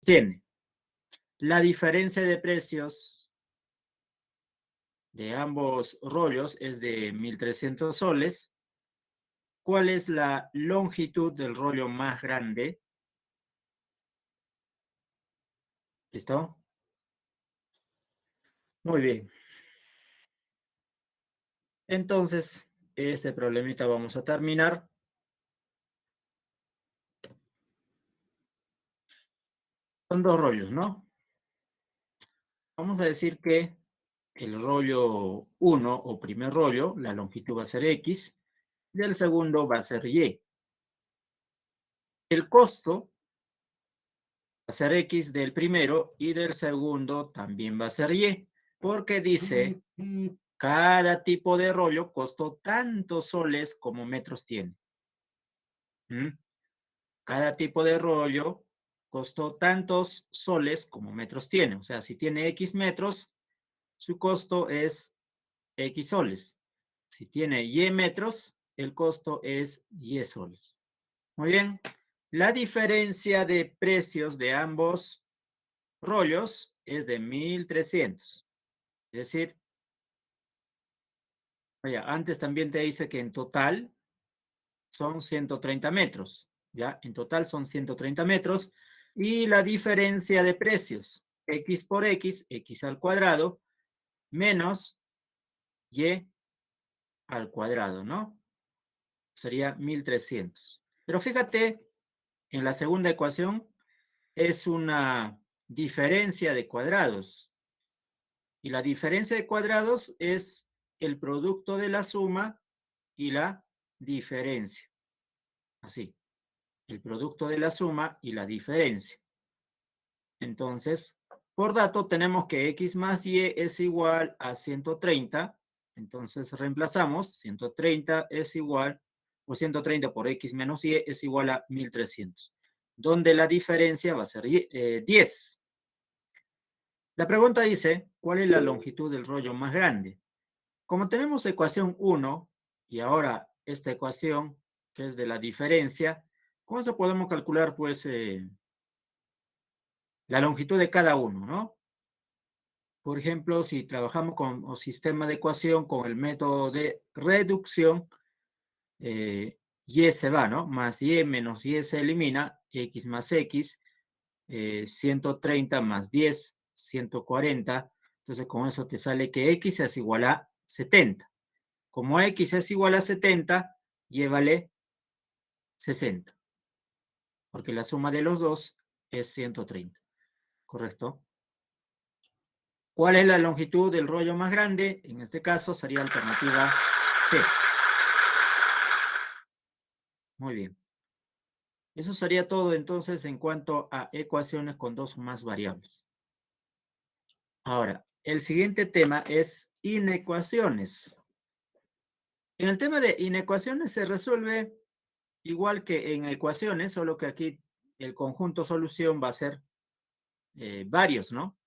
tiene la diferencia de precios de ambos rollos es de 1.300 soles. ¿Cuál es la longitud del rollo más grande? ¿Listo? Muy bien. Entonces, este problemita vamos a terminar. Son dos rollos, ¿no? Vamos a decir que el rollo 1 o primer rollo, la longitud va a ser X, y el segundo va a ser Y. El costo va a ser X del primero y del segundo también va a ser Y, porque dice, cada tipo de rollo costó tantos soles como metros tiene. ¿Mm? Cada tipo de rollo costó tantos soles como metros tiene. O sea, si tiene X metros, su costo es X soles. Si tiene Y metros, el costo es Y soles. Muy bien. La diferencia de precios de ambos rollos es de 1.300. Es decir, vaya, antes también te dice que en total son 130 metros. ¿Ya? En total son 130 metros. Y la diferencia de precios, X por X, X al cuadrado, menos Y al cuadrado, ¿no? Sería 1.300. Pero fíjate, en la segunda ecuación es una diferencia de cuadrados. Y la diferencia de cuadrados es el producto de la suma y la diferencia. Así, el producto de la suma y la diferencia. Entonces, por dato tenemos que X más Y es igual a 130. Entonces reemplazamos, 130 es igual, o 130 por X menos Y es igual a 1.300, donde la diferencia va a ser 10. La pregunta dice, ¿cuál es la longitud del rollo más grande? Como tenemos ecuación 1 y ahora esta ecuación que es de la diferencia, ¿cómo se podemos calcular pues la longitud de cada uno, ¿no? Por ejemplo, si trabajamos con un sistema de ecuación con el método de reducción, y se va, ¿no? Más y menos y se elimina, x más x, 130 más 10, 140. Entonces, con eso te sale que x es igual a 70. Como x es igual a 70, llévale 60, porque la suma de los dos es 130, ¿correcto? ¿Cuál es la longitud del rollo más grande? En este caso sería alternativa C. Muy bien. Eso sería todo entonces en cuanto a ecuaciones con dos o más variables. Ahora, el siguiente tema es inecuaciones. En el tema de inecuaciones se resuelve igual que en ecuaciones, solo que aquí el conjunto solución va a ser varios, ¿no?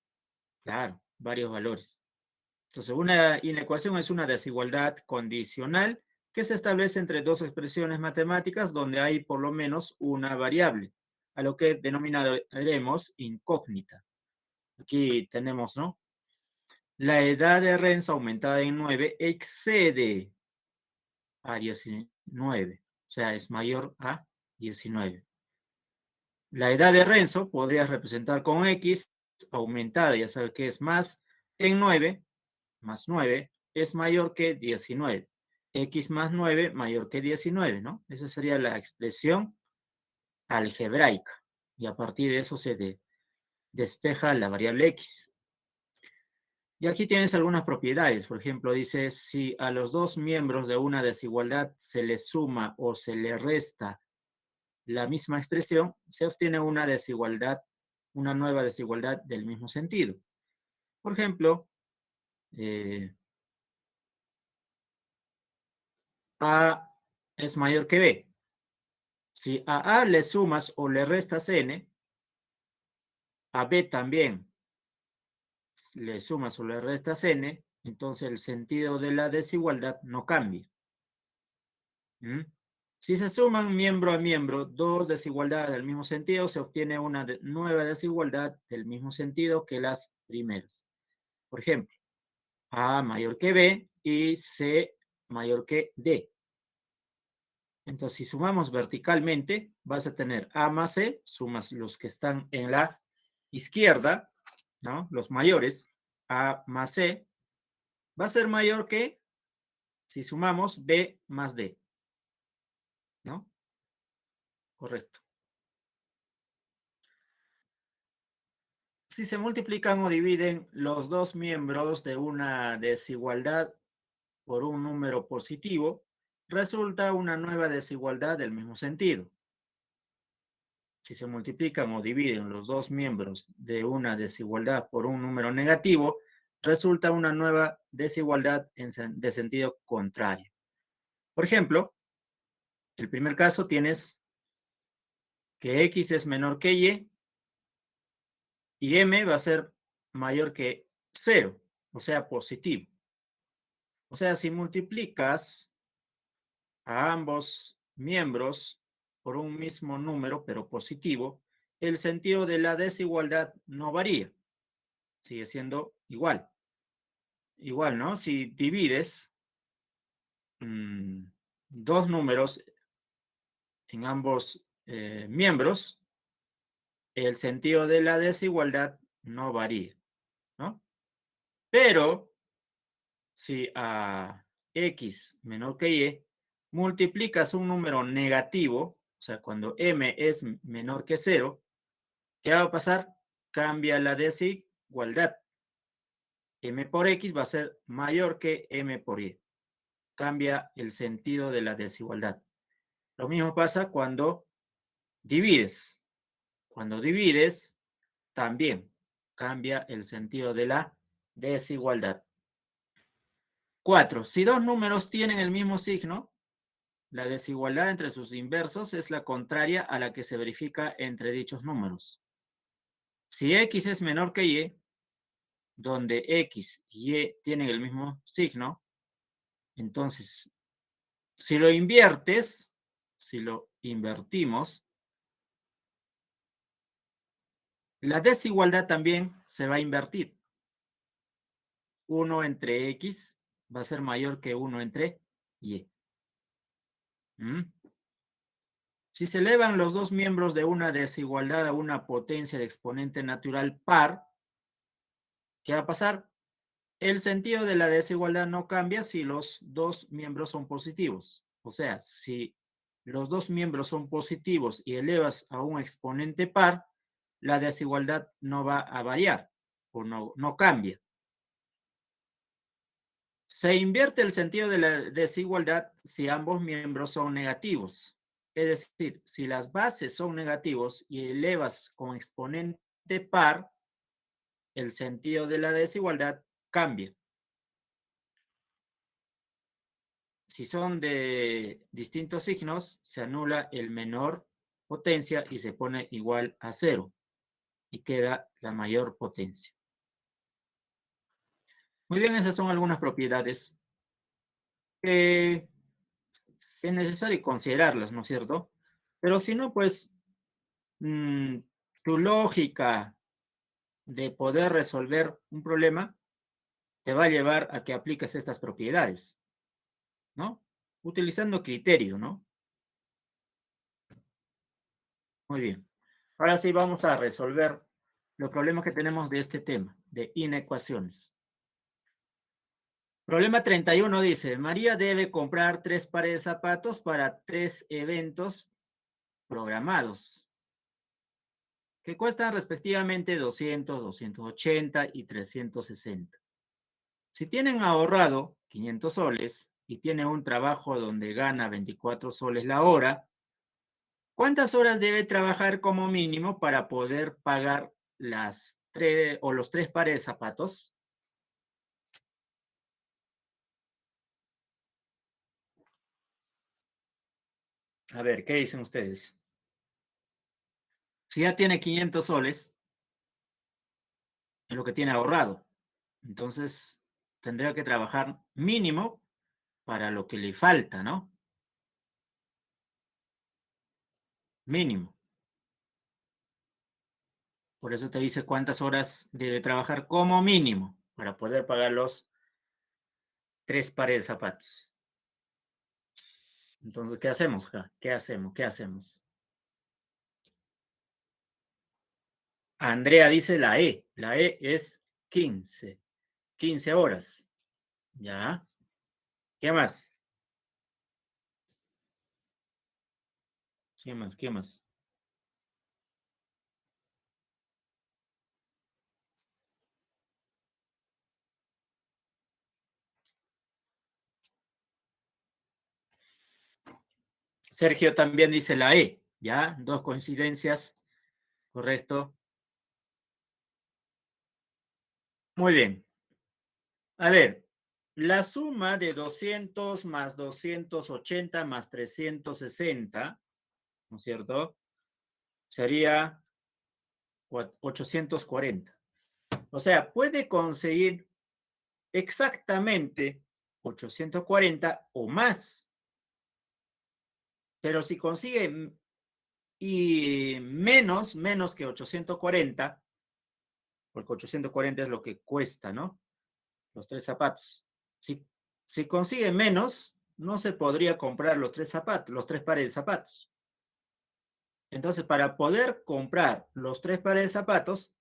Claro, varios valores. Entonces, una inecuación es una desigualdad condicional que se establece entre dos expresiones matemáticas donde hay por lo menos una variable, a lo que denominaremos incógnita. Aquí tenemos, ¿no? La edad de Renzo aumentada en 9 excede a 19, o sea, es mayor a 19. La edad de Renzo podría representar con X aumentada, ya sabes que es más en 9, más 9 es mayor que 19. X más 9 mayor que 19, ¿no? Esa sería la expresión algebraica. Y a partir de eso se despeja la variable X. Y aquí tienes algunas propiedades. Por ejemplo, dice, si a los dos miembros de una desigualdad se le suma o se le resta la misma expresión, se obtiene una desigualdad, una nueva desigualdad del mismo sentido. Por ejemplo, A es mayor que B. Si a le sumas o le restas n, a B también le sumas o le restas n, entonces el sentido de la desigualdad no cambia. ¿Mm? Si se suman miembro a miembro dos desigualdades del mismo sentido, se obtiene una nueva desigualdad del mismo sentido que las primeras. Por ejemplo, A mayor que B y C mayor que D. Entonces, si sumamos verticalmente, vas a tener A más C, sumas los que están en la izquierda, ¿no? Los mayores, A más C, va a ser mayor que, si sumamos, B más D, ¿no? Correcto. Si se multiplican o dividen los dos miembros de una desigualdad por un número positivo, resulta una nueva desigualdad del mismo sentido. Si se multiplican o dividen los dos miembros de una desigualdad por un número negativo, resulta una nueva desigualdad de sentido contrario. Por ejemplo, el primer caso tienes que x es menor que y m va a ser mayor que 0, o sea, positivo. O sea, si multiplicas a ambos miembros por un mismo número, pero positivo, el sentido de la desigualdad no varía, sigue siendo igual. Igual, ¿no? Si divides dos números en ambos miembros, el sentido de la desigualdad no varía, ¿no? Pero si a x menor que y multiplicas un número negativo, o sea, cuando m es menor que 0, ¿qué va a pasar? Cambia la desigualdad. M por x va a ser mayor que m por y. Cambia el sentido de la desigualdad. Lo mismo pasa cuando divides. Cuando divides, también cambia el sentido de la desigualdad. 4. Si dos números tienen el mismo signo, la desigualdad entre sus inversos es la contraria a la que se verifica entre dichos números. Si x es menor que y, donde x y y tienen el mismo signo, entonces, si lo inviertes, si lo invertimos, la desigualdad también se va a invertir. 1 entre x va a ser mayor que 1 entre y. ¿Mm? Si se elevan los dos miembros de una desigualdad a una potencia de exponente natural par, ¿qué va a pasar? El sentido de la desigualdad no cambia si los dos miembros son positivos. O sea, si los dos miembros son positivos y elevas a un exponente par, la desigualdad no va a variar o no cambia. Se invierte el sentido de la desigualdad si ambos miembros son negativos. Es decir, si las bases son negativos y elevas con exponente par, el sentido de la desigualdad cambia. Si son de distintos signos, se anula el menor potencia y se pone igual a 0 y queda la mayor potencia. Muy bien, esas son algunas propiedades que es necesario considerarlas, ¿no es cierto? Pero si no, pues tu lógica de poder resolver un problema te va a llevar a que apliques estas propiedades, ¿no? Utilizando criterio, ¿no? Muy bien. Ahora sí vamos a resolver los problemas que tenemos de este tema, de inecuaciones. Problema 31 dice, María debe comprar 3 pares de zapatos para 3 eventos programados, que cuestan respectivamente 200, 280 y 360. Si tienen ahorrado 500 soles y tiene un trabajo donde gana 24 soles la hora, ¿cuántas horas debe trabajar como mínimo para poder pagar las 3 o los 3 pares de zapatos? A ver, ¿qué dicen ustedes? Si ya tiene 500 soles, es lo que tiene ahorrado. Entonces, tendría que trabajar mínimo para lo que le falta, ¿no? mínimo. Por eso te dice cuántas horas debe trabajar como mínimo para poder pagar los 3 pares de zapatos. Entonces, ¿qué hacemos? ¿Qué hacemos? ¿Qué hacemos? Andrea dice la E. La E es 15. 15 horas. ¿Ya? ¿Qué más? ¿Qué más? ¿Qué más? Sergio también dice la E. ¿Ya? Dos coincidencias. Correcto. Muy bien. A ver, la suma de 200 más 280 más 360, ¿no es cierto? Sería 840. O sea, puede conseguir exactamente 840 o más, pero si consigue y menos que 840, porque 840 es lo que cuesta, ¿no? Los 3 zapatos. Si, si consigue menos, no se podría comprar los 3 zapatos, los 3 pares de zapatos. Entonces, para poder comprar los 3 pares de zapatos,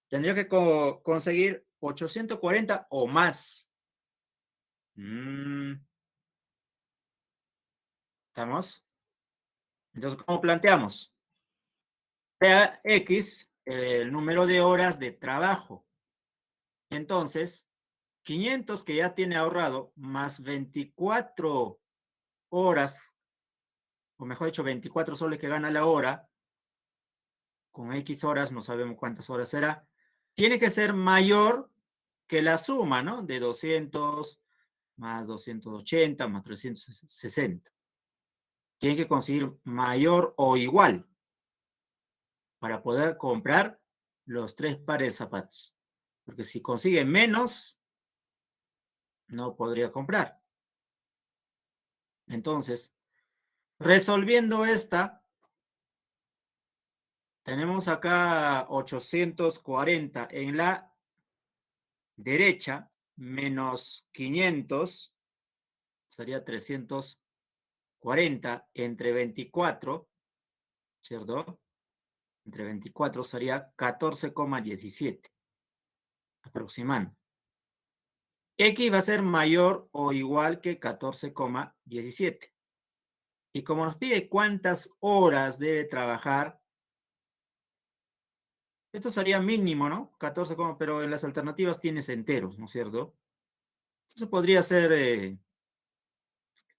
tendría que conseguir 840 o más. ¿Estamos? Entonces, ¿cómo planteamos? Sea X el número de horas de trabajo. Entonces, 500 que ya tiene ahorrado más 24 horas, o mejor dicho, 24 soles que gana la hora, con X horas, no sabemos cuántas horas será, tiene que ser mayor que la suma, ¿no? De 200 más 280 más 360. Tiene que conseguir mayor o igual para poder comprar los 3 pares de zapatos. Porque si consigue menos, no podría comprar. Entonces, resolviendo esta, tenemos acá 840 en la derecha, menos 500, sería 340 entre 24, ¿cierto? Entre 24 sería 14,17 aproximando. X va a ser mayor o igual que 14,17. Y como nos pide cuántas horas debe trabajar, esto sería mínimo, ¿no? 14, pero en las alternativas tienes enteros, ¿no es cierto? Entonces podría ser,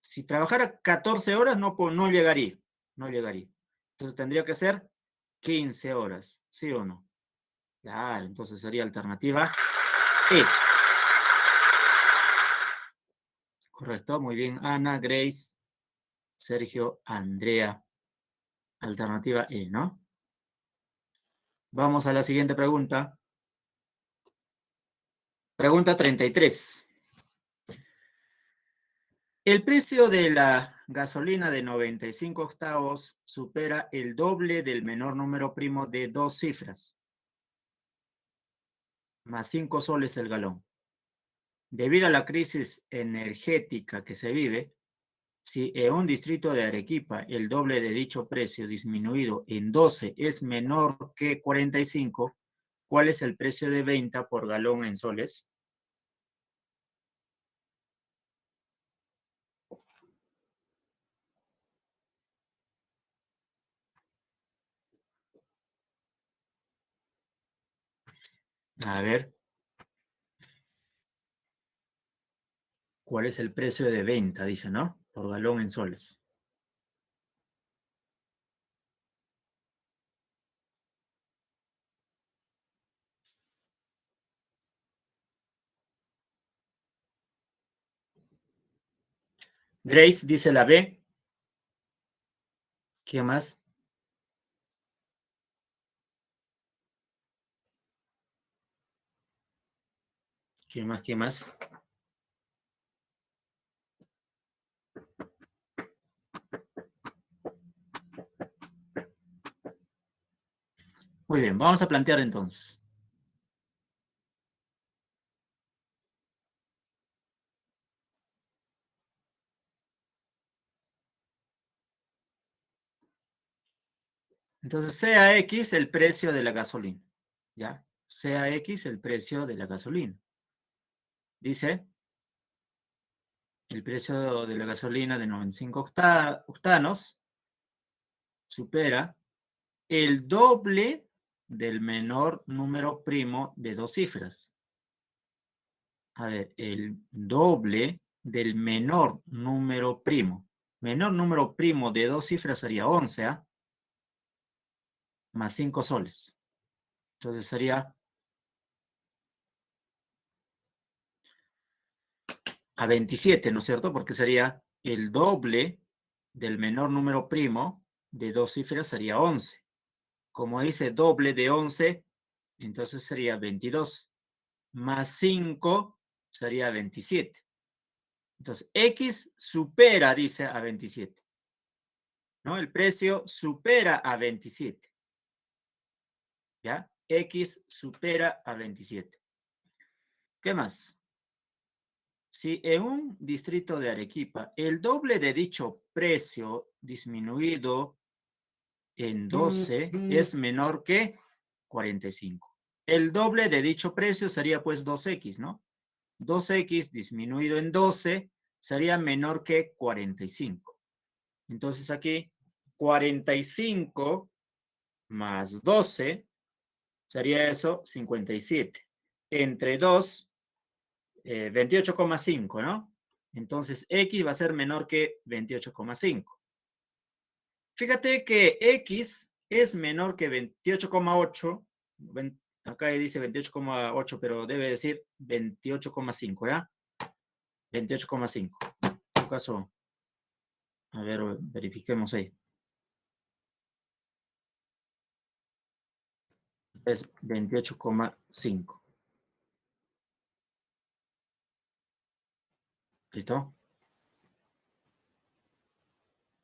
si trabajara 14 horas, no llegaría, no llegaría. Entonces tendría que ser 15 horas, ¿sí o no? Claro, entonces sería alternativa E. Correcto, muy bien. Ana, Grace, Sergio, Andrea. Alternativa E, ¿no? Vamos a la siguiente pregunta. Pregunta 33. El precio de la gasolina de 95 octavos supera el doble del menor número primo de 2 cifras, más 5 soles el galón. Debido a la crisis energética que se vive, si en un distrito de Arequipa el doble de dicho precio disminuido en 12 es menor que 45, ¿cuál es el precio de venta por galón en soles? A ver, ¿cuál es el precio de venta? Dice, ¿no? Por galón en soles. Grace dice la B. ¿Qué más? ¿Qué más? ¿Qué más? Muy bien, vamos a plantear entonces. Entonces, sea X el precio de la gasolina. ¿Ya? Sea X el precio de la gasolina. Dice, el precio de la gasolina de 95 octanos supera el doble del menor número primo de dos cifras. A ver, el doble del menor número primo. Menor número primo de dos cifras sería 11, ¿ah? Más 5 soles. Entonces sería a 27, ¿no es cierto? Porque sería el doble del menor número primo de dos cifras sería 11. Como dice doble de 11, entonces sería 22. Más 5 sería 27. Entonces, X supera, dice, a 27. ¿No? El precio supera a 27. ¿Ya? X supera a 27. ¿Qué más? Si en un distrito de Arequipa el doble de dicho precio disminuido en 12 es menor que 45. El doble de dicho precio sería pues 2X, ¿no? 2X disminuido en 12 sería menor que 45. Entonces aquí 45 más 12 sería eso 57. Entre 2, 28,5, ¿no? Entonces X va a ser menor que 28,5. Fíjate que X es menor que 28,8. Acá dice 28,8, pero debe decir 28,5, ¿ya? 28,5. En tu caso, a ver, verifiquemos ahí. Es 28,5. ¿Listo?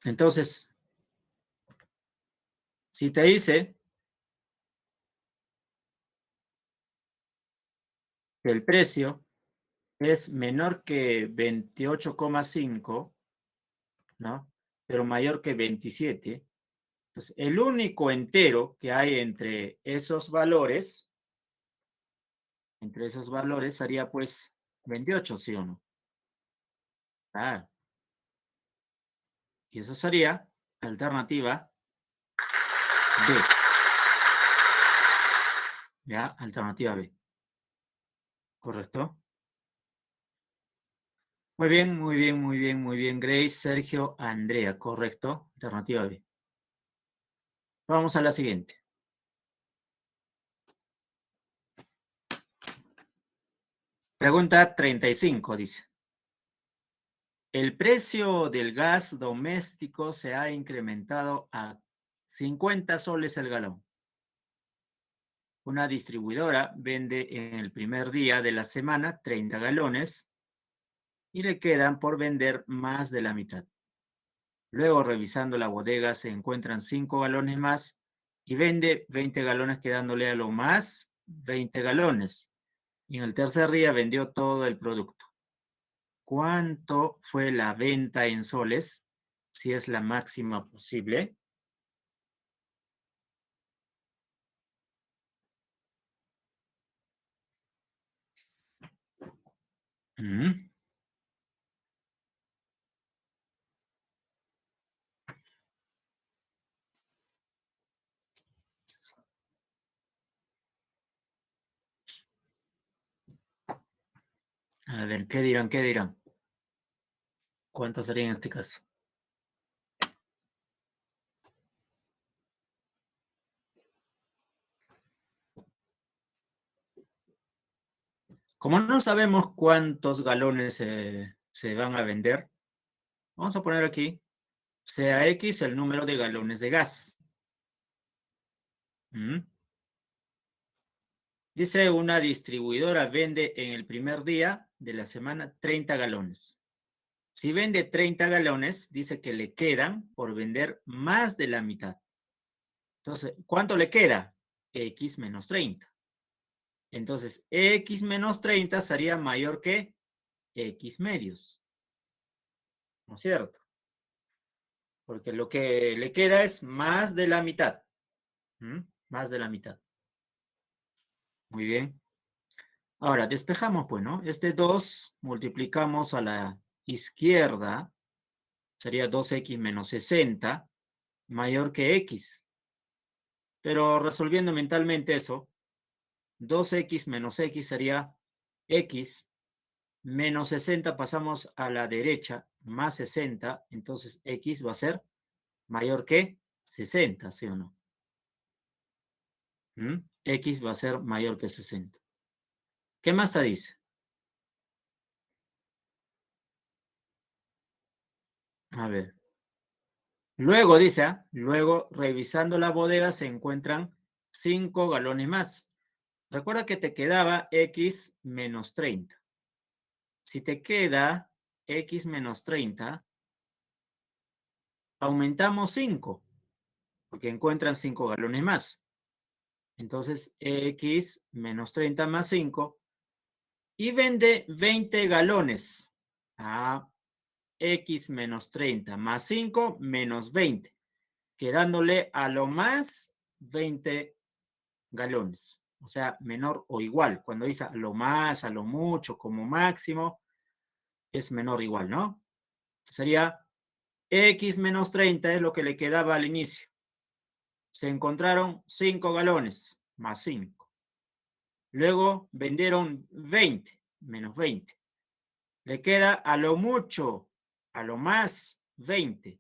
Entonces, si te dice que el precio es menor que 28,5, ¿no? Pero mayor que 27, entonces el único entero que hay entre esos valores sería pues 28, ¿sí o no? Ah, y eso sería alternativa B. ¿Ya? Alternativa B. ¿Correcto? Muy bien, muy bien, muy bien, muy bien. Grace, Sergio, Andrea. Correcto. Alternativa B. Vamos a la siguiente. Pregunta 35, dice. El precio del gas doméstico se ha incrementado a 50 soles el galón. Una distribuidora vende en el primer día de la semana 30 galones y le quedan por vender más de la mitad. Luego, revisando la bodega, se encuentran 5 galones más y vende 20 galones, quedándole a lo más 20 galones. Y en el tercer día vendió todo el producto. ¿Cuánto fue la venta en soles? Si es la máxima posible. A ver, ¿qué dirán? ¿Qué dirán? ¿Cuánto sería en este caso? Como no sabemos cuántos galones se van a vender, vamos a poner aquí, sea X el número de galones de gas. Dice una distribuidora vende en el primer día de la semana 30 galones. Si vende 30 galones, dice que le quedan por vender más de la mitad. Entonces, ¿cuánto le queda? X menos 30. Entonces, X menos 30 sería mayor que X medios, ¿no es cierto? Porque lo que le queda es más de la mitad. ¿Mm? Más de la mitad. Muy bien. Ahora, despejamos, pues, ¿no? Este 2 multiplicamos a la izquierda, sería 2x menos 60, mayor que x. Pero resolviendo mentalmente eso, 2x menos x sería x menos 60, pasamos a la derecha, más 60, entonces x va a ser mayor que 60, ¿sí o no? X va a ser mayor que 60. ¿Qué más te dice? A ver. Luego dice, luego revisando la bodega se encuentran 5 galones más. Recuerda que te quedaba X menos 30. Si te queda X menos 30, aumentamos 5, porque encuentran 5 galones más. Entonces, X menos 30 más 5, y vende 20 galones. X menos 30 más 5 menos 20, quedándole a lo más 20 galones. O sea, menor o igual. Cuando dice a lo más, a lo mucho, como máximo, es menor o igual, ¿no? Sería X menos 30 es lo que le quedaba al inicio. Se encontraron 5 galones, más 5. Luego vendieron 20, menos 20. Le queda a lo mucho, a lo más 20.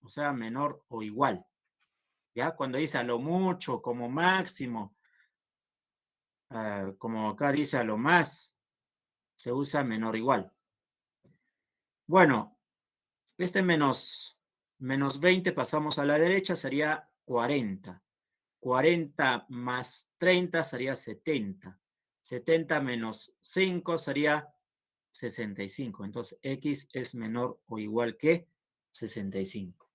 O sea, menor o igual. ¿Ya? Cuando dice a lo mucho, como máximo, como acá dice a lo más, se usa menor o igual. Bueno, este menos 20 pasamos a la derecha, sería 40. 40 más 30 sería 70. 70 menos 5 sería 65. Entonces, X es menor o igual que 65.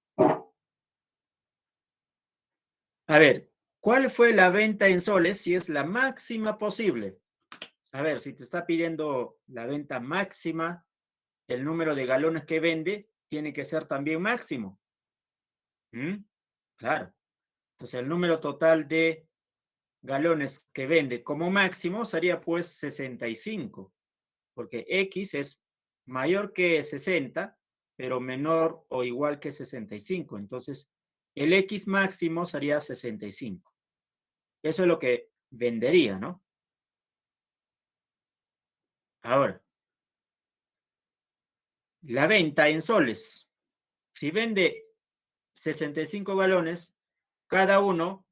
A ver, ¿cuál fue la venta en soles si es la máxima posible? A ver, si te está pidiendo la venta máxima, el número de galones que vende tiene que ser también máximo. ¿Mm? Claro. Entonces, el número total de galones que vende como máximo sería pues 65, porque X es mayor que 60, pero menor o igual que 65. Entonces, el X máximo sería 65. Eso es lo que vendería, ¿no? Ahora, la venta en soles. Si vende 65 galones, cada uno,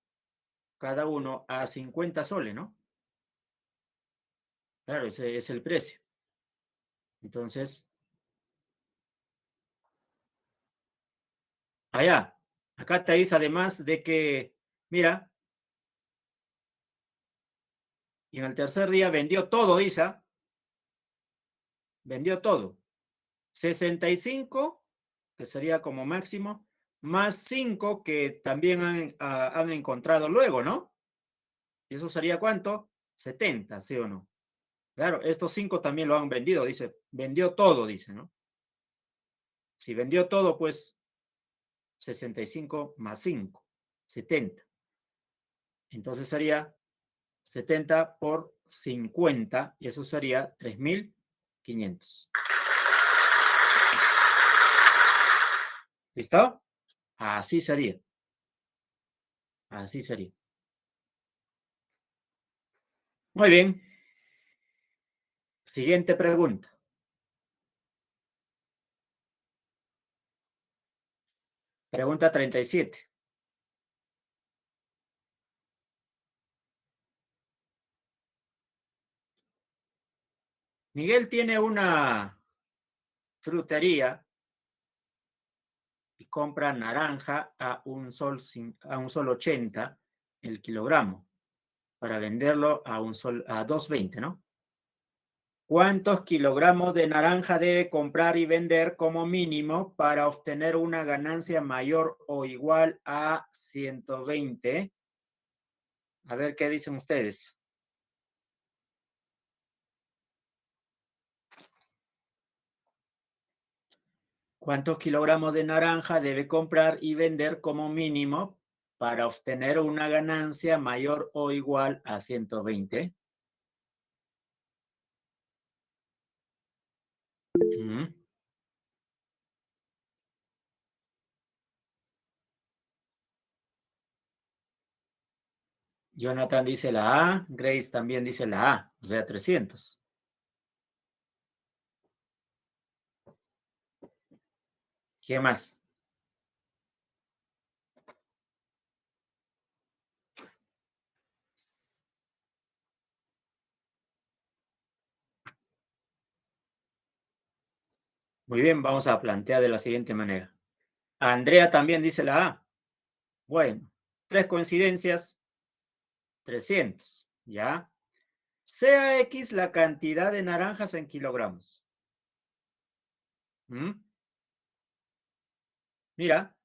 cada uno a 50 soles, ¿no? Claro, ese es el precio. Entonces, allá, acá te dice además de que, mira, y en el tercer día vendió todo, dice, vendió todo. 65, que sería como máximo, más 5 que también han encontrado luego, ¿no? ¿Y eso sería cuánto? 70, ¿sí o no? Claro, estos 5 también lo han vendido, dice, vendió todo, dice, ¿no? Si vendió todo, pues 65 más 5, 70. Entonces sería 70 por 50 y eso sería 3.500. ¿Listo? Así sería. Así sería. Muy bien. Siguiente pregunta. Pregunta 37. Miguel tiene una frutería y compra naranja a un sol 80 el kilogramo para venderlo a 2.20, ¿no? ¿Cuántos kilogramos de naranja debe comprar y vender como mínimo para obtener una ganancia mayor o igual a 120? A ver qué dicen ustedes. ¿Cuántos kilogramos de naranja debe comprar y vender como mínimo para obtener una ganancia mayor o igual a 120? Ujú. Jonathan dice la A, Grace también dice la A, o sea, 300. ¿Qué más? Muy bien, vamos a plantear de la siguiente manera. Andrea también dice la A. Bueno, tres coincidencias, 300, ¿ya? Sea X la cantidad de naranjas en kilogramos. ¿Mm? Mira,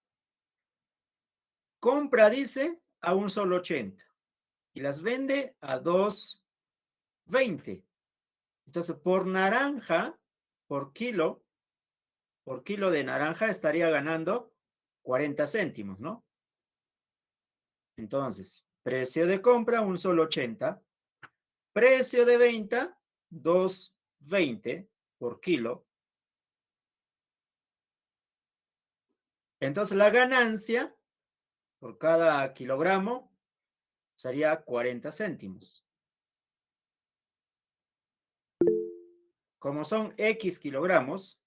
compra, dice, a un solo 80 y las vende a 2,20. Entonces, por kilo de naranja estaría ganando 40 céntimos, ¿no? Entonces, precio de compra, un solo 80. Precio de venta, 2,20 por kilo. Entonces, la ganancia por cada kilogramo sería 40 céntimos. Como son X kilogramos,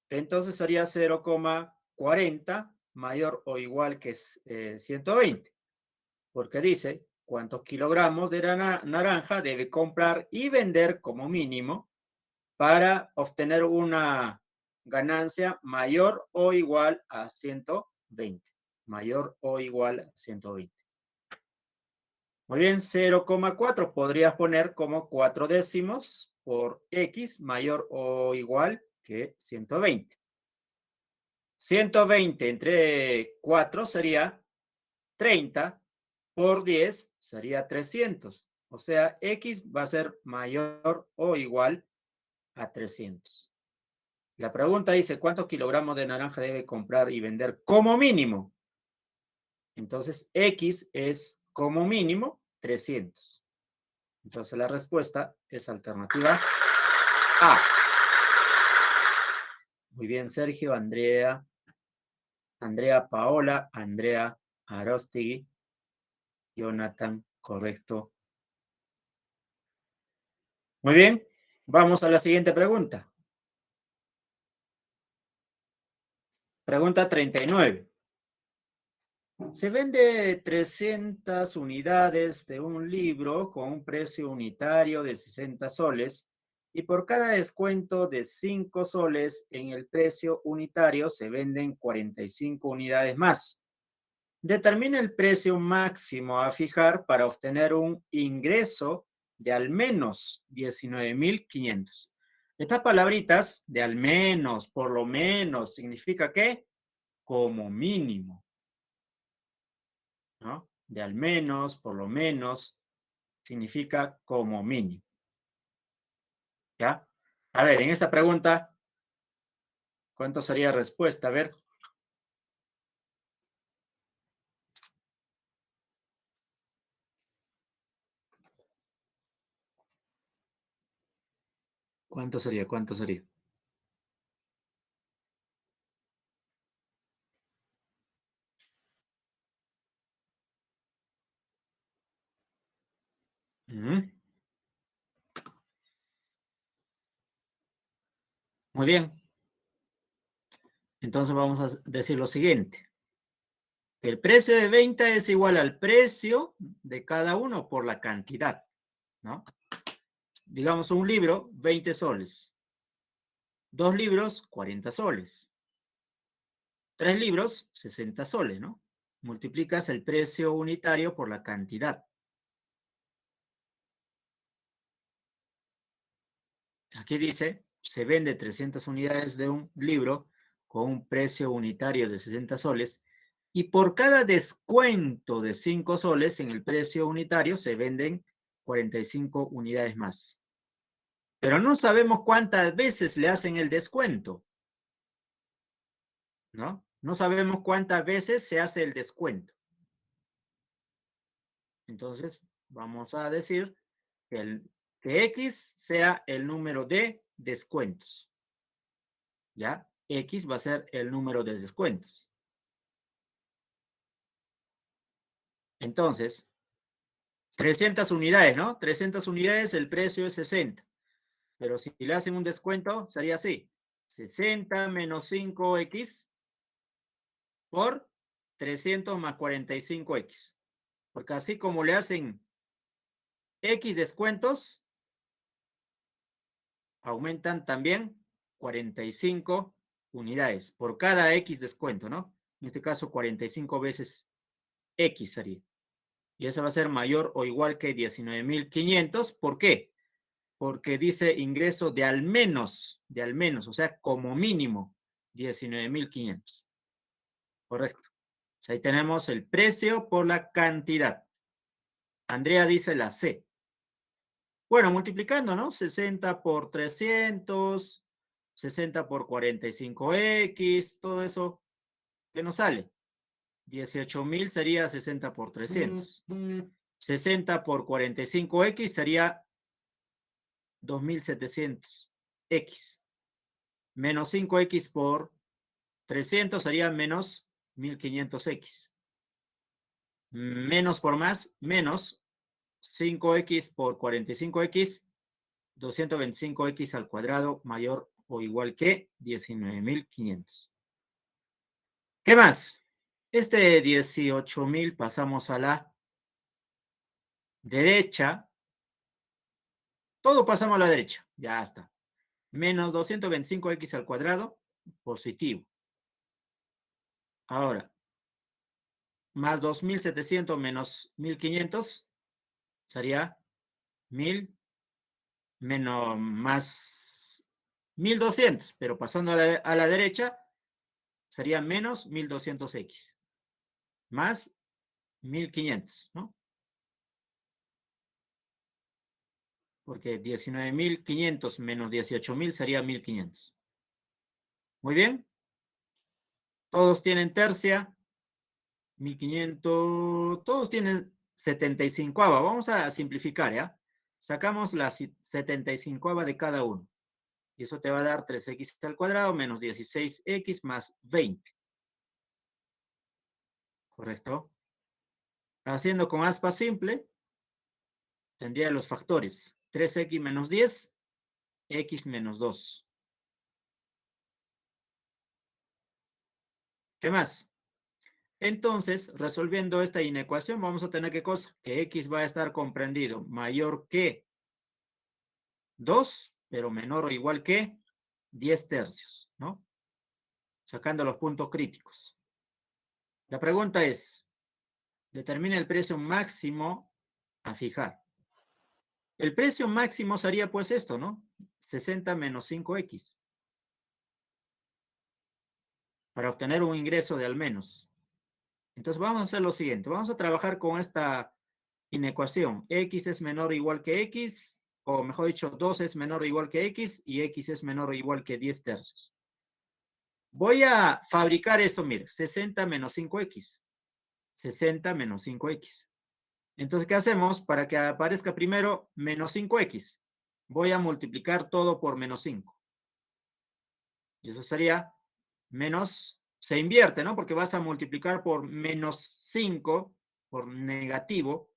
entonces sería 0,40 mayor o igual que 120, porque dice cuántos kilogramos de naranja debe comprar y vender como mínimo para obtener una ganancia mayor o igual a 120. Mayor o igual a 120. Muy bien, 0,4 podrías poner como 4 décimos por X mayor o igual que 120. 120 entre 4 sería 30, por 10 sería 300. O sea, X va a ser mayor o igual a 300. La pregunta dice, ¿cuántos kilogramos de naranja debe comprar y vender como mínimo? Entonces, X es como mínimo 300. Entonces, la respuesta es alternativa A. Muy bien, Sergio, Andrea Paola, Andrea Arostegui, Jonathan, correcto. Muy bien, vamos a la siguiente pregunta. Pregunta 39. Se vende 300 unidades de un libro con un precio unitario de 60 soles y por cada descuento de 5 soles en el precio unitario se venden 45 unidades más. Determina el precio máximo a fijar para obtener un ingreso de al menos 19,500. Estas palabritas de al menos, por lo menos, significa que como mínimo, ¿no? De al menos, por lo menos, significa como mínimo, ¿ya? A ver, en esta pregunta, ¿cuánto sería respuesta? A ver, ¿cuánto sería? ¿Cuánto sería? Ujú. Muy bien. Entonces vamos a decir lo siguiente. El precio de venta es igual al precio de cada uno por la cantidad, ¿no? Digamos un libro, 20 soles. Dos libros, 40 soles. Tres libros, 60 soles, ¿no? Multiplicas el precio unitario por la cantidad. Aquí dice, se vende 300 unidades de un libro con un precio unitario de 60 soles Y por cada descuento de 5 soles en el precio unitario se venden 45 unidades más. Pero no sabemos cuántas veces le hacen el descuento, ¿no? No sabemos cuántas veces se hace el descuento. Entonces, vamos a decir que X sea el número de descuentos. ¿Ya? X va a ser el número de descuentos. Entonces, 300 unidades, ¿no? 300 unidades, el precio es 60. Pero si le hacen un descuento, sería así. 60 menos 5X por 300 más 45X. Porque así como le hacen X descuentos, aumentan también 45 unidades por cada X descuento, ¿no? En este caso, 45 veces X sería. Y eso va a ser mayor o igual que 19.500. ¿Por qué? Porque dice ingreso de al menos, o sea, como mínimo 19.500. Correcto. O sea, ahí tenemos el precio por la cantidad. Andrea dice la C. Bueno, multiplicando, ¿no? 60 por 300, 60 por 45X, todo eso, ¿qué nos sale? 18.000 sería 60 por 300. 60 por 45X sería 2.700X. Menos 5X por 300 sería menos 1.500X. Menos por más, menos 5X por 45X, 225X al cuadrado mayor o igual que 19.500. ¿Qué más? Este 18.000 pasamos a la derecha. Todo pasamos a la derecha. Ya está. Menos 225X al cuadrado, positivo. Ahora, más 2.700 menos 1.500 sería 1.000 menos más 1.200, pero pasando a la derecha sería menos 1.200X, más 1.500, ¿no? Porque 19.500 menos 18.000 sería 1.500. Muy bien. Todos tienen tercia. 1.500. Todos tienen 75. Vamos a simplificar, ¿ya? Sacamos la 75 de cada uno. Y eso te va a dar 3X al cuadrado menos 16X más 20. ¿Correcto? Haciendo con aspa simple, tendría los factores 3X menos 10, X menos 2. ¿Qué más? Entonces, resolviendo esta inecuación, vamos a tener ¿qué cosa? Que X va a estar comprendido mayor que 2, pero menor o igual que 10 tercios, ¿no? Sacando los puntos críticos. La pregunta es, determina el precio máximo a fijar. El precio máximo sería pues esto, ¿no? 60 menos 5X. Para obtener un ingreso de al menos. Entonces vamos a hacer lo siguiente. Vamos a trabajar con esta inecuación. X es menor o igual que X, o mejor dicho, 2 es menor o igual que X y X es menor o igual que 10 tercios. Voy a fabricar esto, mire, 60 menos 5X. 60 menos 5X. Entonces, ¿qué hacemos? Para que aparezca primero menos 5X. Voy a multiplicar todo por menos 5. Y eso sería menos, se invierte, ¿no? Porque vas a multiplicar por menos 5, por negativo.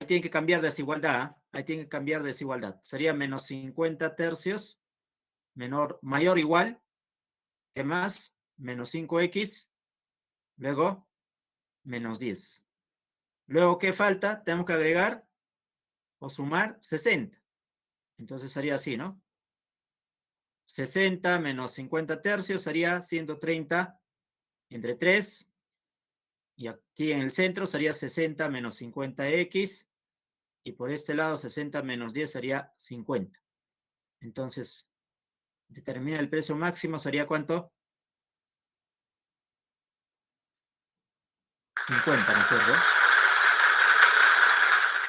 Ahí tiene que cambiar desigualdad. Ahí tiene que cambiar desigualdad. Sería menos 50 tercios, mayor o igual, que más, menos 5X, luego menos 10. Luego, ¿qué falta? Tenemos que agregar o sumar 60. Entonces sería así, ¿no? 60 menos 50 tercios sería 130 entre 3. Y aquí en el centro sería 60 menos 50X. Y por este lado 60 menos 10 sería 50. Entonces, determina el precio máximo, ¿sería cuánto? 50, ¿no es cierto?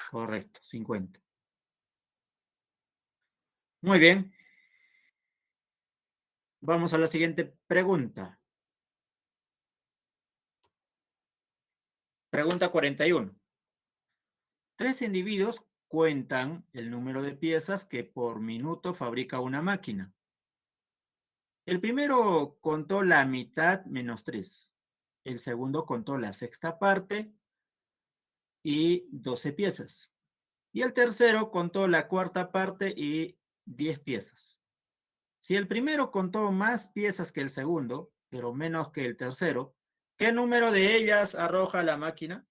Correcto, 50. Muy bien. Vamos a la siguiente pregunta. Pregunta 41. Tres individuos cuentan el número de piezas que por minuto fabrica una máquina. El primero contó la mitad menos 3. El segundo contó la sexta parte y 12 piezas. Y el tercero contó la cuarta parte y 10 piezas. Si el primero contó más piezas que el segundo, pero menos que el tercero, ¿qué número de ellas arroja la máquina?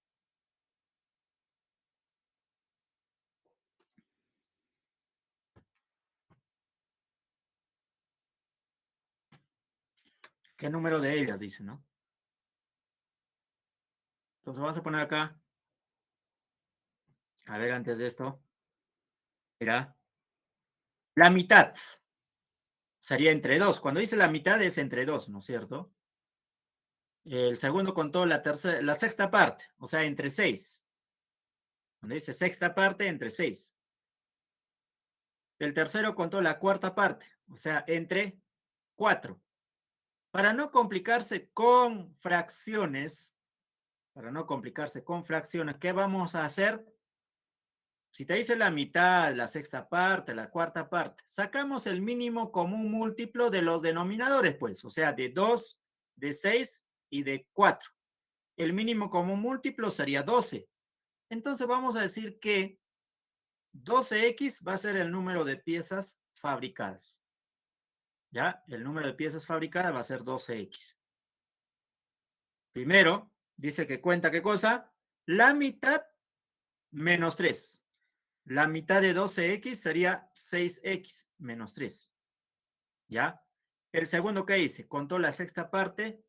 ¿Qué número de ellas? Dice, ¿no? Entonces vamos a poner acá, a ver, antes de esto, mira, la mitad sería entre dos. Cuando dice la mitad es entre dos, ¿no es cierto? El segundo contó la sexta parte, o sea, entre seis. Cuando dice sexta parte, entre seis. El tercero contó la cuarta parte, o sea, entre cuatro. Para no complicarse con fracciones, ¿qué vamos a hacer? Si te dice la mitad, la sexta parte, la cuarta parte, sacamos el mínimo común múltiplo de los denominadores, pues, o sea, de 2, de 6 y de 4. El mínimo común múltiplo sería 12. Entonces vamos a decir que 12x va a ser el número de piezas fabricadas. ¿Ya? El número de piezas fabricadas va a ser 12x. Primero, dice que cuenta qué cosa? La mitad menos 3. La mitad de 12x sería 6x menos 3. ¿Ya? El segundo que hice, contó la sexta parte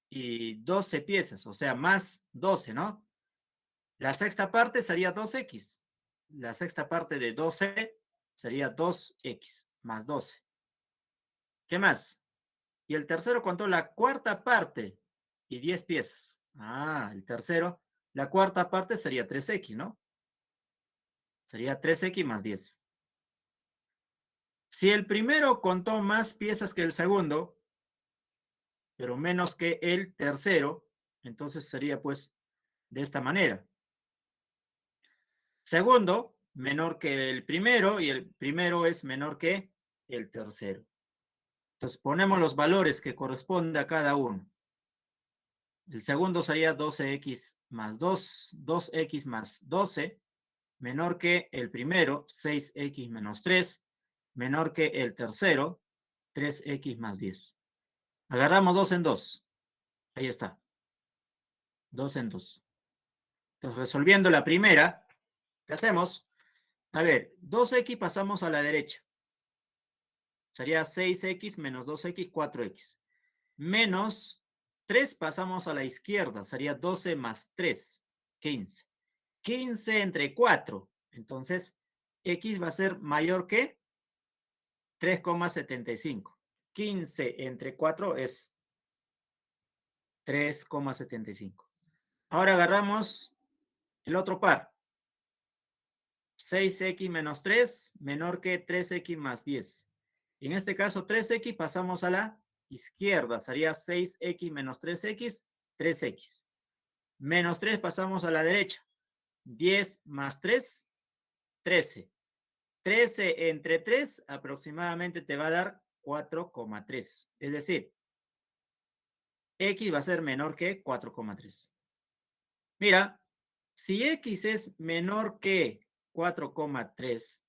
y 12 piezas, o sea, más 12, ¿no? La sexta parte sería 2x. La sexta parte de 12 sería 2x más 12. ¿Qué más? Y el tercero contó la cuarta parte y 10 piezas. Ah, el tercero, la cuarta parte sería 3x, ¿no? Sería 3x más 10. Si el primero contó más piezas que el segundo, pero menos que el tercero, entonces sería pues de esta manera. Segundo, menor que el primero y el primero es menor que el tercero. Entonces ponemos los valores que corresponde a cada uno. El segundo sería 12x más 2x más 12, menor que el primero, 6x menos 3, menor que el tercero, 3x más 10. Agarramos 2 en 2. Ahí está. 2 en 2. Entonces, resolviendo la primera, ¿qué hacemos? A ver, 2x pasamos a la derecha. Sería 6x menos 2x, 4x. Menos 3 pasamos a la izquierda. Sería 12 más 3, 15. 15 entre 4. Entonces, x va a ser mayor que 3,75. 15 entre 4 es 3,75. Ahora agarramos el otro par. 6x menos 3 menor que 3x más 10. En este caso, 3x pasamos a la izquierda. Sería 6x menos 3x, 3x. Menos 3 pasamos a la derecha. 10 más 3, 13. 13 entre 3 aproximadamente te va a dar 4,3. Es decir, x va a ser menor que 4,3. Mira, si x es menor que 4,3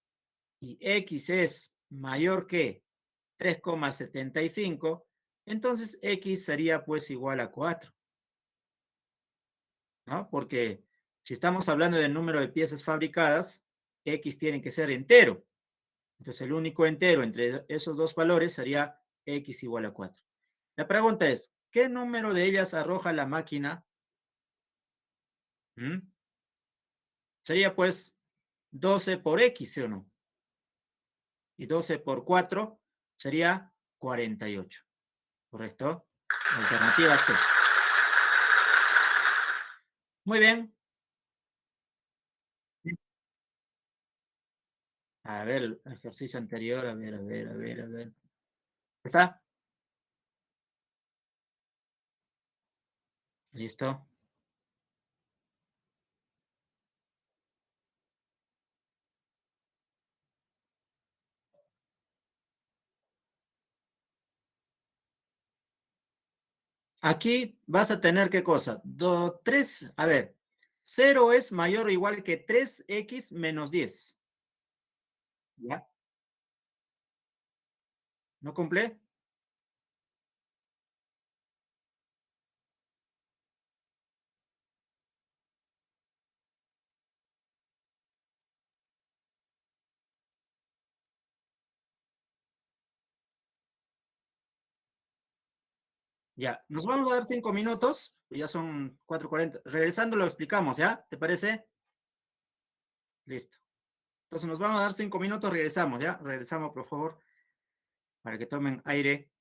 y x es mayor que 3,75, entonces x sería pues igual a 4, ¿no? Porque si estamos hablando del número de piezas fabricadas, x tiene que ser entero. Entonces el único entero entre esos dos valores sería x igual a 4. La pregunta es, ¿qué número de ellas arroja la máquina? ¿Mm? Sería pues 12 por x, ¿sí o no? Y 12 por 4 sería 48. ¿Correcto? Alternativa C. Muy bien. A ver, el ejercicio anterior, a ver, a ver, a ver, a ver. ¿Está? Listo. Aquí vas a tener qué cosa. 3, a ver, 0 es mayor o igual que 3x menos 10. ¿Ya? ¿No cumple? Ya, nos vamos a dar 5 minutos, ya son 4:40. Regresando lo explicamos, ¿ya? ¿Te parece? Listo. Entonces nos vamos a dar 5 minutos, regresamos, ¿ya? Regresamos, por favor, para que tomen aire.